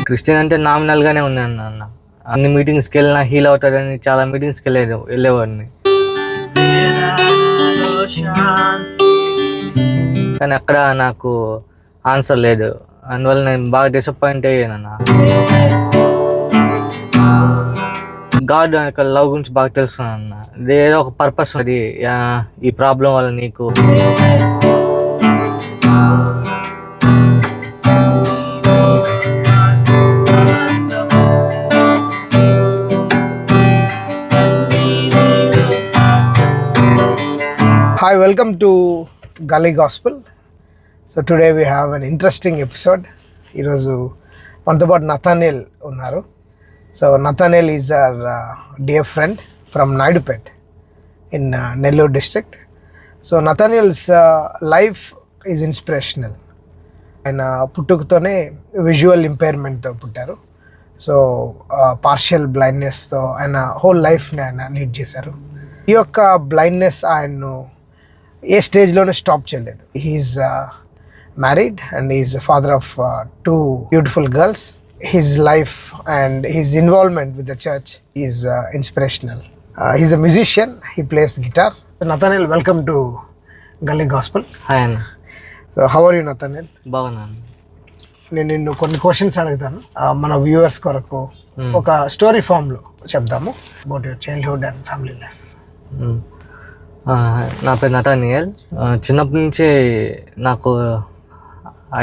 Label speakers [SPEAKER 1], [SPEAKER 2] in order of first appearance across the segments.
[SPEAKER 1] Christian అంటే నామినల్గానే ఉన్నాను అన్న. అన్ని మీటింగ్స్కి వెళ్ళినా హీల్ అవుతుందని చాలా మీటింగ్స్కి వెళ్ళేవాడిని. కానీ అక్కడ నాకు ఆన్సర్ లేదు. అందువల్ల నేను బాగా డిసప్పాయింట్ అయ్యానన్న. గాడ్ యొక్క లవ్ గురించి బాగా తెలుసుకున్నాను అన్న. ఇది ఏదో ఒక పర్పస్ అది ఈ ప్రాబ్లం వల్ల నీకు.
[SPEAKER 2] Hi, welcome to Gully Gospel. So today we have an interesting episode. ఈరోజు మనతో పాటు నథానియల్ ఉన్నారు. So Nathaniel is our dear friend from Naidupet in Nellore district. So Nathaniel's life is inspirational. ఆయన పుట్టుకతోనే విజువల్ ఇంపైర్మెంట్తో పుట్టారు. సో పార్షియల్ బ్లైండ్నెస్తో ఆయన హోల్ లైఫ్ని ఆయన లీడ్ చేశారు. ఈ యొక్క బ్లైండ్నెస్ ఆయన్ను ఏ స్టేజ్లోనే స్టాప్ చేయలేదు. He's married and is father of 2 beautiful girls. His life and his involvement with the church is inspirational. He's a musician, he plays guitar. Nathaniel, welcome to gully gospel.
[SPEAKER 1] Hi అన్న.
[SPEAKER 2] So how are you Nathaniel?
[SPEAKER 1] బాగున్నాను.
[SPEAKER 2] నేను నిన్ను కొన్ని questions అడుగుతాను, మన viewers కొరకు ఒక story ఫామ్లో చెప్దాము about your childhood and family life.
[SPEAKER 1] నా పేరు నథానియల్. చిన్నప్పటి నుంచి నాకు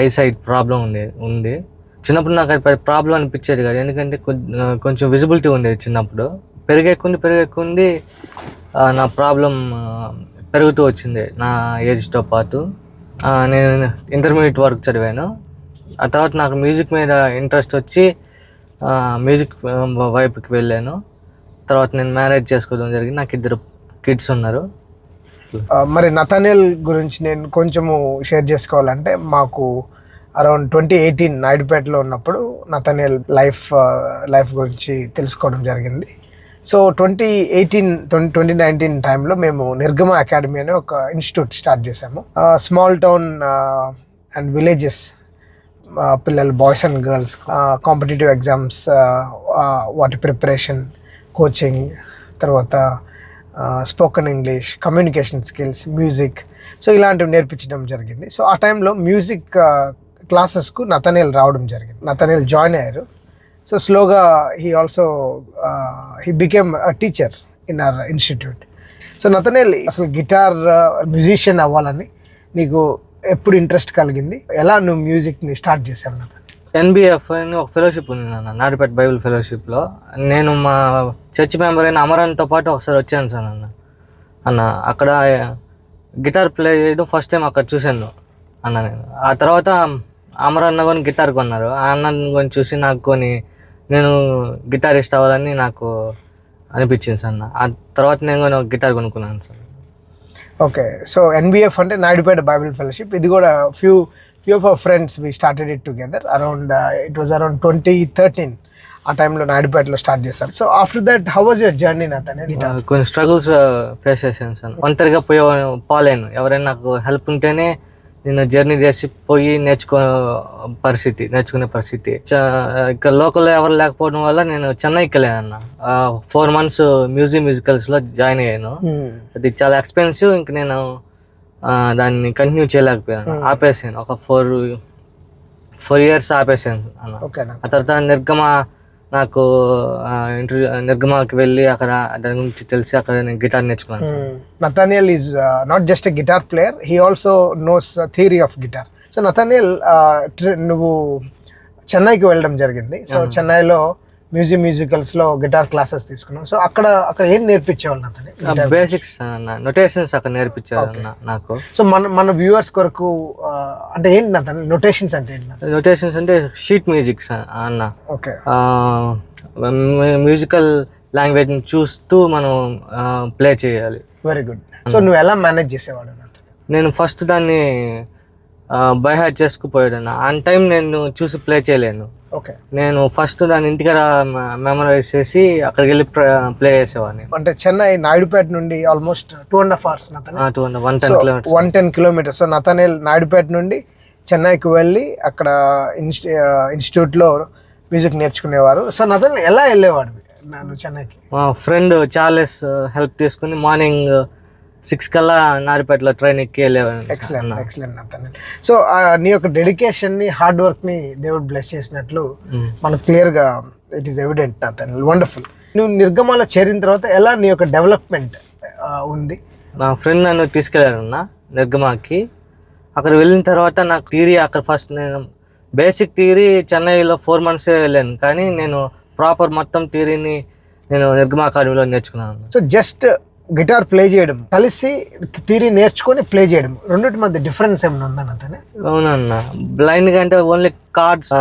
[SPEAKER 1] ఐసైట్ ప్రాబ్లం ఉంది. చిన్నప్పుడు నాకు అది ప్రాబ్లం అనిపించేది కాదు, ఎందుకంటే కొంచెం విజిబిలిటీ ఉండేది. చిన్నప్పుడు పెరిగేకుంది నా ప్రాబ్లం పెరుగుతూ వచ్చింది నా ఏజ్తో పాటు. నేను ఇంటర్మీడియట్ వరకు చదివాను. ఆ తర్వాత నాకు మ్యూజిక్ మీద ఇంట్రెస్ట్ వచ్చి మ్యూజిక్ వైపుకి వెళ్ళాను. తర్వాత నేను మ్యారేజ్ చేసుకోవడం జరిగింది. నాకు 2 కిడ్స్ ఉన్నారు.
[SPEAKER 2] మరి నథానియల్ గురించి నేను కొంచెము షేర్ చేసుకోవాలంటే, మాకు అరౌండ్ 2018 నాయుడుపేటలో ఉన్నప్పుడు నథానియల్ లైఫ్ గురించి తెలుసుకోవడం జరిగింది. సో 2019 టైంలో మేము నిర్గమ అకాడమీ అనే ఒక ఇన్స్టిట్యూట్ స్టార్ట్ చేసాము. స్మాల్ టౌన్ అండ్ విలేజెస్ పిల్లలు, boys and girls, competitive exams వాటి ప్రిపరేషన్, కోచింగ్, తర్వాత spoken English, communication skills, music, so ఇలాంటివి నేర్పించడం జరిగింది. సో ఆ టైంలో మ్యూజిక్ క్లాసెస్కు నథానియల్ రావడం జరిగింది. నథానియల్ జాయిన్ అయ్యారు. సో స్లోగా he became a teacher in our institute. So Nathaniel, అసలు గిటార్ మ్యూజిషియన్ అవ్వాలని నీకు ఎప్పుడు ఇంట్రెస్ట్ కలిగింది? ఎలా నువ్వు మ్యూజిక్ని స్టార్ట్ చేసావు? నథానియల్
[SPEAKER 1] NBF అని ఒక ఫెలోషిప్ ఉంది నాన్న, నాయుడుపేట బైబిల్ ఫెలోషిప్లో. నేను మా చర్చ్ మెంబర్ అయిన అమరాన్తో పాటు ఒకసారి వచ్చాను సార్ అన్న. అక్కడ గిటార్ ప్లే చేయడం ఫస్ట్ టైం అక్కడ చూశాను అన్న నేను. ఆ తర్వాత అమరన్న కొని గిటార్ కొన్నారు. ఆ అన్న కొని చూసి నేను గిటారిస్ట్ అవ్వాలని నాకు అనిపించింది సార్. ఆ తర్వాత నేను గిటార్ కొనుక్కున్నాను సార్.
[SPEAKER 2] ఓకే. సో NBF అంటే నాయుడుపేట బైబిల్ ఫెలోషిప్. ఇది కూడా few of our friends we started it together around it was around 2013. ఆ టైంలో నాయుడుపేటలో స్టార్ట్ చేశారు. So after that how was your journey Nathaniel?
[SPEAKER 1] కొన్ని స్ట్రగుల్స్ ఫేస్ చేశాను సార్. ఒంటరిగా పోలేను. ఎవరైనా నాకు హెల్ప్ ఉంటేనే నేను జర్నీ చేసి పోయి నేర్చుకునే పరిస్థితి. ఇక్కడ లోకల్లో ఎవరు లేకపోవడం వల్ల నేను చెన్నైకి వెళ్ళాను అన్న. 4 months మ్యూజికల్స్లో జాయిన్ అయ్యాను. అది చాలా ఎక్స్పెన్సివ్. ఇంక నేను దాన్ని కంటిన్యూ చేయలేకపోయాను, ఆపేసాను. ఒక 4 years ఆపేసాను అన్న. ఆ తర్వాత నిర్గమాకి వెళ్ళి అక్కడ దాని గురించి తెలిసి అక్కడ నేను గిటార్ నేర్చుకున్నాను.
[SPEAKER 2] Nathaniel is not just a guitar player, he also knows theory of guitar. So Nathaniel, నువ్వు చెన్నైకి వెళ్ళడం జరిగింది. సో చెన్నైలో మ్యూజికల్స్లో గిటార్ క్లాసెస్ తీసుకున్నాం. సో అక్కడ ఏం నేర్పించేవాళ్ళు నథానియల్?
[SPEAKER 1] బేసిక్స్, నొటేషన్స్ అక్కడ నేర్పించారు నాకు.
[SPEAKER 2] సో మన వ్యూవర్స్ కొరకు అంటే ఏంటి నథానియల్ నొటేషన్స్ అంటే ఏంటి?
[SPEAKER 1] నొటేషన్స్ అంటే షీట్ మ్యూజిక్స్ అన్న.
[SPEAKER 2] ఓకే.
[SPEAKER 1] మ్యూజికల్ లాంగ్వేజ్ని చూస్తూ మనం ప్లే చేయాలి.
[SPEAKER 2] Very good. సో నువ్వు ఎలా మేనేజ్ చేసేవాడు?
[SPEAKER 1] నేను ఫస్ట్ దాన్ని బై హార్ట్ చేసుకుపోయాడు. ఆన్ టైం నేను చూసి ప్లే చేయలేను.
[SPEAKER 2] ఓకే.
[SPEAKER 1] నేను ఫస్ట్ దాని ఇంటికి మెమరైజ్ చేసి అక్కడికి వెళ్ళి ప్లే చేసేవాడిని.
[SPEAKER 2] అంటే చెన్నై నాయుడుపేట నుండి almost 2.5 hours 110 kilometers. So Nathaniel Naidupeta నుండి చెన్నైకి వెళ్ళి అక్కడ ఇన్స్టిట్యూట్లో మ్యూజిక్ నేర్చుకునేవారు. సో నతన్ ఎలా వెళ్ళేవాడు నువ్వు చెన్నైకి?
[SPEAKER 1] మా ఫ్రెండ్ చార్లెస్ హెల్ప్ తీసుకుని మార్నింగ్ 6 కల్లా నారిపేటలో ట్రైన్ ఎక్కి వెళ్ళేవాడిని.
[SPEAKER 2] ఎక్సలెంట్ నతన్. సో నీ యొక్క డెడికేషన్ని, హార్డ్ వర్క్ని దేవుడు బ్లెస్ చేసినట్లు మనకు క్లియర్గా ఇట్ ఈస్ ఎవిడెంట్ నతన్. వండర్ఫుల్. నువ్వు నిర్గమాలో చేరిన తర్వాత ఎలా నీ యొక్క డెవలప్మెంట్ ఉంది?
[SPEAKER 1] నా ఫ్రెండ్ నన్ను తీసుకెళ్ళారన్న నిర్గమాకి. అక్కడ వెళ్ళిన తర్వాత నాకు థియరీ అక్కడ ఫస్ట్ నేను బేసిక్ థియరీ చెన్నైలో 4 months వెళ్ళాను, కానీ నేను ప్రాపర్ మొత్తం థియరీని నేను నిర్గమా అకాడమీలో నేర్చుకున్నాను.
[SPEAKER 2] సో జస్ట్ గిటార్ ప్లే చేయడం కలిసి థియరీ నేర్చుకొని ప్లే చేయడం రెండింటి మధ్య డిఫరెన్స్ ఏమైనా ఉందని అతనే?
[SPEAKER 1] అవునన్న, బ్లైండ్గా అంటే ఓన్లీ కార్డ్స్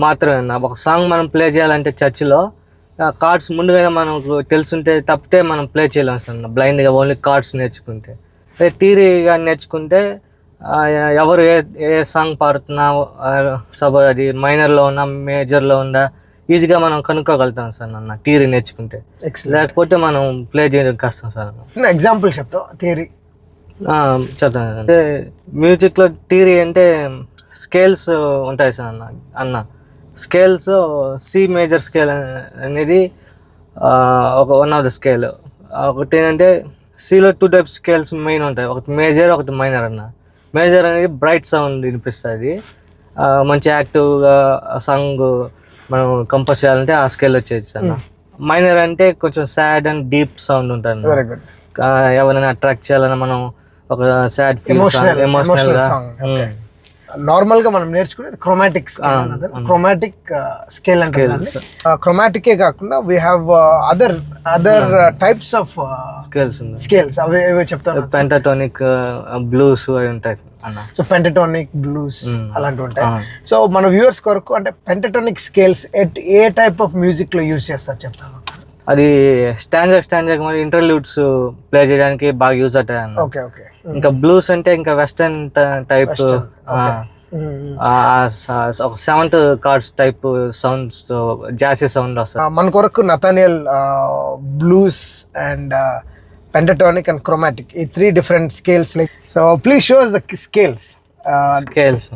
[SPEAKER 1] మాత్రమే అన్న. ఒక సాంగ్ మనం ప్లే చేయాలంటే చర్చిలో కార్డ్స్ ముందుగానే మనకు తెలుసుంటే తప్పితే మనం ప్లే చేయలేం అన్న బ్లైండ్గా ఓన్లీ కార్డ్స్ నేర్చుకుంటే. థియరీగా నేర్చుకుంటే ఎవరు ఏ సాంగ్ పాడుతున్నా సపోజ్ అది మైనర్లో ఉన్నా మేజర్లో ఉందా ఈజీగా మనం కనుక్కోగలుగుతాం సార్ అన్న థియరీ నేర్చుకుంటే. లేకపోతే మనం ప్లే చేయడం కష్టం సార్ అన్న.
[SPEAKER 2] ఎగ్జాంపుల్ చెప్తావు థియరీ?
[SPEAKER 1] చెప్తాను. అంటే మ్యూజిక్లో థియరీ అంటే స్కేల్స్ ఉంటాయి సార్ అన్న స్కేల్స్ సి మేజర్ స్కేల్ అనేది ఒక వన్ ఆఫ్ ద స్కేల్. ఒకటి ఏంటంటే సిలో 2 types స్కేల్స్ మెయిన్ ఉంటాయి, ఒకటి మేజర్ ఒకటి మైనర్ అన్న. మేజర్ అనేది బ్రైట్ సౌండ్ వినిపిస్తుంది, మంచి యాక్టివ్గా సాంగ్ మనం కంపోజ్ చేయాలంటే ఆ స్కేల్ వచ్చేది అన్న. మైనర్ అంటే కొంచెం సాడ్ అండ్ డీప్ సౌండ్ ఉంటుంది.
[SPEAKER 2] Very good.
[SPEAKER 1] ఎవరైనా అట్రాక్ట్ చేయాలన్నా మనం ఒక సాడ్ ఎమోషనల్గా.
[SPEAKER 2] నార్మల్ గా మనం నేర్చుకునేది క్రోమాటిక్ క్రోమాటిక్ స్కేల్ అంటే క్రోమాటికే కాకుండా we have other types of scales. అవి చెప్తాను.
[SPEAKER 1] పెంటటోనిక్, బ్లూస్ అవి ఉంటాయి అన్న.
[SPEAKER 2] సో పెంటటోనిక్, బ్లూస్ అలాంటివి ఉంటాయి. సో మన వ్యూవర్స్ కొరకు అంటే పెంటటోనిక్ scales A type of music లో యూజ్ చేస్తారు చెప్తాను?
[SPEAKER 1] అది స్టాంజర్ మరి ఇంటర్లూడ్స్ ప్లే చేయడానికి బాగా యూజ్ అవుతాయి అన్న.
[SPEAKER 2] Okay okay.
[SPEAKER 1] ఇంకా బ్లూస్ అంటే ఇంకా వెస్టర్న్ టైప్ ఒక 7th chords type sounds, jazzy sound వస్తుంది.
[SPEAKER 2] మన కొరకు Nathaniel blues and pentatonic and chromatic ఈ 3 different scales. So please show us the scales.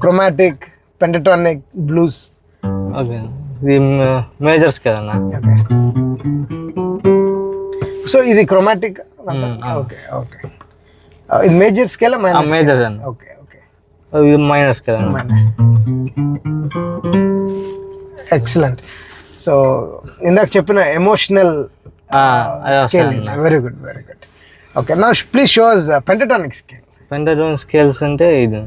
[SPEAKER 2] Chromatic, pentatonic, blues.
[SPEAKER 1] Okay, ఇది మేజర్ స్కేల్ అన్న.
[SPEAKER 2] ఓకే. సో ఇది క్రోమాటిక్. Okay okay. ఇది major scale?
[SPEAKER 1] Major అన్న.
[SPEAKER 2] Okay okay.
[SPEAKER 1] ఇది మైనర్ స్కేల్ అన్న.
[SPEAKER 2] Excellent. So ఇందాక చెప్పిన emotional scale. Very good very good. Okay, now please show us pentatonic scale.
[SPEAKER 1] పెంటటోనిక్ scales అంటే ఇది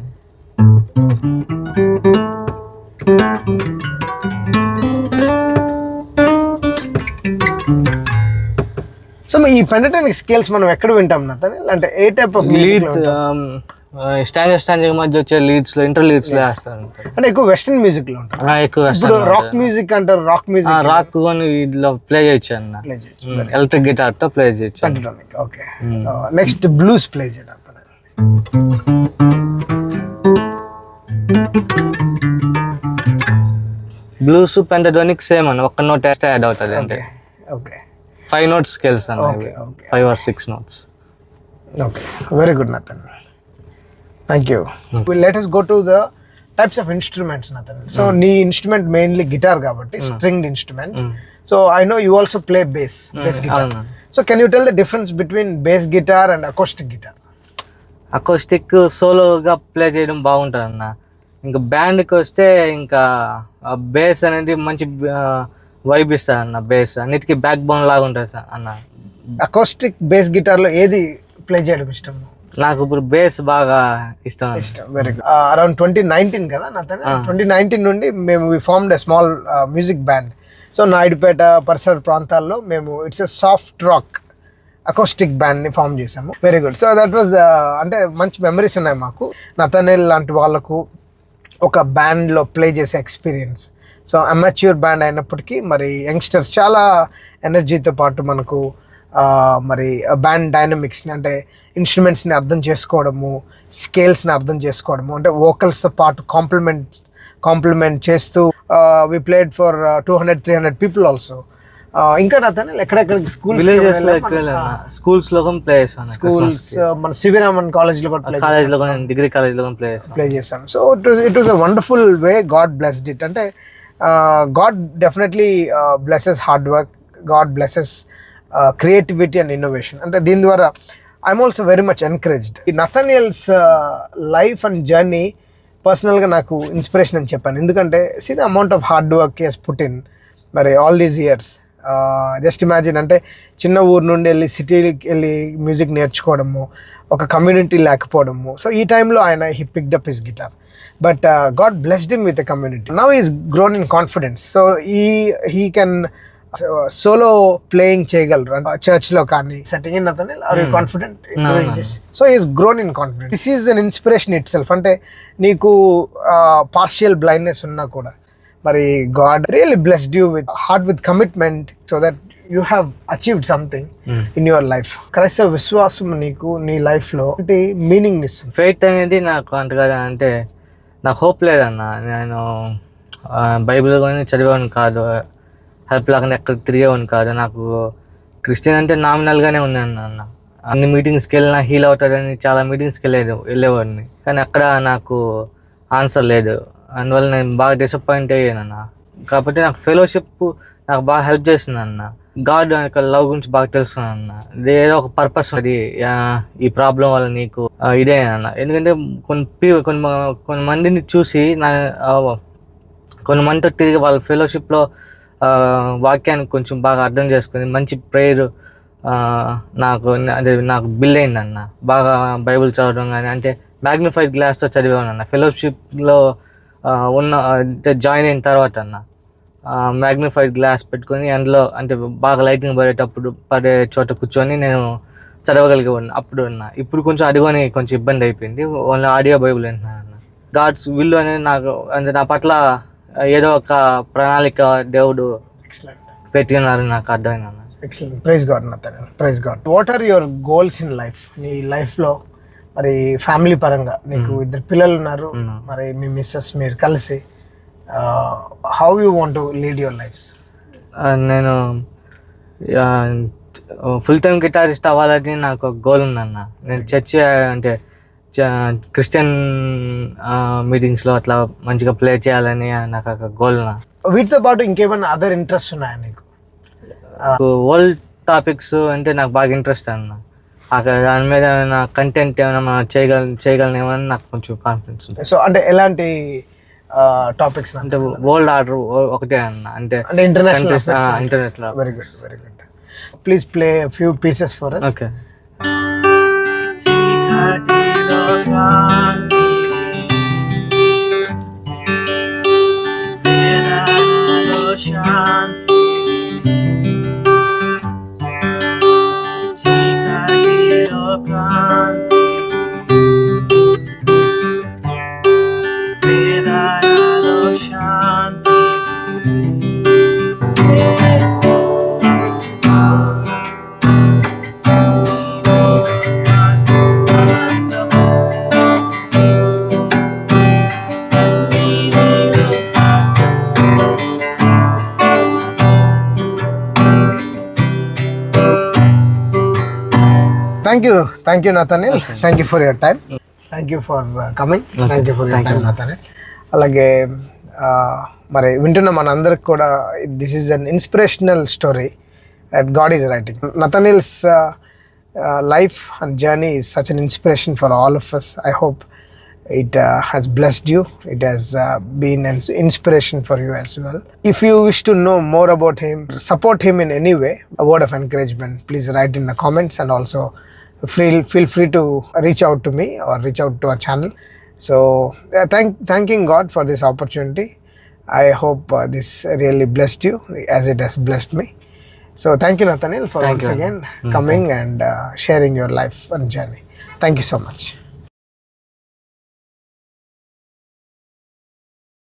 [SPEAKER 2] సో ఈ పెంటటోనిక్ స్కేల్స్ మనం ఎక్కడ వింటాం నతన్? అంటే ఏ టైప్ ఆఫ్
[SPEAKER 1] లీడ్స్, స్టాంజర్ మధ్య వచ్చే లీడ్స్ లో, ఇంటర్ లీడ్స్ లో వేస్తారు.
[SPEAKER 2] అంటే ఎక్కువ వెస్టర్న్ మ్యూజిక్ లో ఉంటుంది.
[SPEAKER 1] ఎక్కువ
[SPEAKER 2] రాక్ మ్యూజిక్ అంటారు. రాక్ మ్యూజిక్,
[SPEAKER 1] రాక్ వీటిలో ప్లే చేయొచ్చు అన్న. ఎలక్ట్రిక్ గిటార్ తో ప్లే చేయొచ్చు.
[SPEAKER 2] పెంటటోనిక్. ఓకే. నెక్స్ట్ బ్లూస్ ప్లే చేయడం.
[SPEAKER 1] బ్లూస్ పెంటటోనిక్ సేమ్ అన్న, ఒక్క నోట్ ఎక్స్ట్రా యాడ్ అవుతుంది అంటే.
[SPEAKER 2] ఓకే.
[SPEAKER 1] 5 notes scales అన్న. 5 or 6 notes.
[SPEAKER 2] Okay, very good నతన్. Thank you. Let us go to the types of instruments నతన్. So నీ instrument mainly guitar కాబట్టి stringed instruments. So I know you also play base guitar. So can you tell the difference between base guitar and acoustic guitar?
[SPEAKER 1] Acoustic సోలోగా play చేయడం బాగుంటుంది అన్న. ఇంకా బ్యాండ్కి వస్తే ఇంకా base అనేది మంచి వైబ్ ఇస్తుంది అన్న. బేస్ అన్నిటికీ బ్యాక్ బోన్ లాగా ఉంటుంది అన్న.
[SPEAKER 2] అకోస్టిక్ బేస్ గిటార్ లో ఏది ప్లే చేయడం ఇష్టం?
[SPEAKER 1] నాకు ఇప్పుడు బేస్ బాగా ఇష్టం.
[SPEAKER 2] Very good. అరౌండ్ 2019 కదా నతన్? 2019 నుండి మేము we formed a small music band. So Naidupeta పరిసర ప్రాంతాల్లో మేము it's a soft rock acoustic band ని ఫామ్ చేసాము. Very good. So that was అంటే మంచి మెమరీస్ ఉన్నాయి మాకు. నతనేల్ లాంటి వాళ్ళకు ఒక బ్యాండ్లో ప్లే చేసే ఎక్స్పీరియన్స్. సో అమాచ్యూర్ బ్యాండ్ అయినప్పటికీ మరి యంగ్స్టర్స్ చాలా ఎనర్జీతో పాటు మనకు మరి బ్యాండ్ డైనమిక్స్ని అంటే ఇన్స్ట్రుమెంట్స్ని అర్థం చేసుకోవడము, స్కేల్స్ని అర్థం చేసుకోవడము, అంటే వోకల్స్తో పాటు కాంప్లిమెంట్ చేస్తూ వి ప్లేడ్ ఫర్ 200-300 పీపుల్ ఆల్సో. ఇంకా నాతనే ఎక్కడెక్కడ
[SPEAKER 1] స్కూల్స్ లో ప్లే చేస్తాను.
[SPEAKER 2] స్కూల్స్ మన సివిరామన్ కాలేజ్ లో కూడా
[SPEAKER 1] కాలేజ్ లో డిగ్రీ కాలేజ్ లో ప్లే
[SPEAKER 2] చేస్తాం. So it was a wonderful way. God blessed it. అంటే God definitely blesses hard work. God blesses creativity and innovation. And దీని ద్వారా I'm also very much encouraged. ఈ నథానియల్స్ లైఫ్ అండ్ జర్నీ పర్సనల్గా నాకు inspiration అని చెప్పాను. ఎందుకంటే see the amount of hard work he's put in మరి all these years. Just imagine, అంటే చిన్న ఊరు నుండి వెళ్ళి సిటీకి వెళ్ళి మ్యూజిక్ నేర్చుకోవడము, ఒక కమ్యూనిటీ లేకపోవడము. సో ఈ టైంలో ఆయన he picked up his guitar, but God blessed him with a community. Now is grown in confidence. So he can solo playing చేయగలరు చర్చ్లో కానీ. Setting in Nathaniel, are you confident in doing this? So is grown in confidence. This is an inspiration itself. అంటే నీకు partial blindness ఉన్నా కూడా మరి God really blessed you with heart with commitment so that you have achieved something in your life. క్రైస్తవ విశ్వాసం నీకు నీ లైఫ్లో అంటే మీనింగ్ ఇస్తుంది.
[SPEAKER 1] ఫెయిత్ అనేది నాకు అంతగా అంటే నాకు హోప్ లేదన్న. నేను బైబిల్ కానీ చదివేవాడిని కాదు, హెల్ప్ లాగా ఎక్కడ తిరిగేవాడిని కాదు. నాకు క్రిస్టియన్ అంటే నామినల్గానే ఉన్నాను అన్న. అన్ని మీటింగ్స్కి వెళ్ళినా హీల్ అవుతుందని చాలా మీటింగ్స్కి వెళ్ళేవాడిని, కానీ అక్కడ నాకు ఆన్సర్ లేదు. అందువల్ల నేను బాగా డిసప్పాయింట్ అయ్యాను అన్న. కాకపోతే నాకు ఫెలోషిప్ నాకు బాగా హెల్ప్ చేస్తుంది అన్న. గాడ్ యొక్క లవ్ గురించి బాగా తెలుసుకున్నాను అన్న. ఇది ఏదో ఒక పర్పస్ అది ఈ ప్రాబ్లం వల్ల నీకు ఇదే అన్న. ఎందుకంటే కొంతమందిని చూసి కొంతమందితో తిరిగి వాళ్ళ ఫెలోషిప్లో వాక్యాన్ని కొంచెం బాగా అర్థం చేసుకుని మంచి ప్రేయర్ నాకు బిల్ అయిందన్న. బాగా బైబిల్ చదవడం కానీ, అంటే మ్యాగ్నిఫైడ్ గ్లాస్తో చదివాను అన్న. ఫెలోషిప్లో అంటే జాయిన్ అయిన తర్వాత అన్న మ్యాగ్నిఫైడ్ గ్లాస్ పెట్టుకొని అందులో అంటే బాగా లైటింగ్ పడే చోట కూర్చొని నేను చదవగలిగేవాడిని అప్పుడు అన్న. ఇప్పుడు కొంచెం అదిగోని కొంచెం ఇబ్బంది అయిపోయింది. ఓన్లీ ఆడియో బైబుల్ అంటున్నాను అన్న. గాడ్స్ విల్ అనేది నాకు అంటే నా పట్ల ఏదో ఒక ప్రణాళిక దేవుడు పెట్టినారు నాకు అర్థమైంది.
[SPEAKER 2] Excellent. Praise God Nathaniel, praise God. What are your goals in life? నీ లైఫ్లో మరి ఫ్యామిలీ పరంగా నీకు ఇద్దరు పిల్లలు ఉన్నారు, మరి మీ మిస్సెస్ మీరు కలిసి how you want to lead your lifes?
[SPEAKER 1] నేను ఫుల్ టైం గిటారిస్ట్ అవ్వాలని నాకు ఒక గోల్ ఉందన్న. నేను చర్చ్ అంటే క్రిస్టియన్ మీటింగ్స్లో అట్లా మంచిగా ప్లే చేయాలని నాకు ఒక గోల్.
[SPEAKER 2] వీటితో పాటు ఇంకేమైనా అదర్ ఇంట్రెస్ట్ ఉన్నాయా నీకు?
[SPEAKER 1] వరల్డ్ టాపిక్స్ అంటే నాకు బాగా ఇంట్రెస్ట్ అన్న. అక్కడ దాని మీద నా కంటెంట్ ఏమైనా మనం చేయగలనేమని నాకు కొంచెం కాన్ఫిడెన్స్ ఉంది.
[SPEAKER 2] సో అంటే ఎలాంటి టాపిక్స్?
[SPEAKER 1] అంటే వరల్డ్ ఆర్డర్ ఒకటే అన్న. అంటే
[SPEAKER 2] ఇంటర్నేషనల్.
[SPEAKER 1] ఇంటర్నెట్లో.
[SPEAKER 2] Very good, very good. Please play few pieces for us.
[SPEAKER 1] Okay.
[SPEAKER 2] Thank you Nathaniel. Okay. Thank you for your time. Thank you for coming. Okay. Thank you for your time Nathaniel. అలాగే మరి వింటున్న మనందరికి కూడా this is an inspirational story that God is writing. Nathaniel's life and journey is such an inspiration for all of us. I hope it has blessed you. It has been an inspiration for you as well. If you wish to know more about him, support him in any way, a word of encouragement, please write in the comments, and also feel free to reach out to me or reach out to our channel. So thanking God for this opportunity. I hope this really blessed you as it has blessed me. So thank you Nathaniel for once again coming and sharing your life and journey. Thank you so much.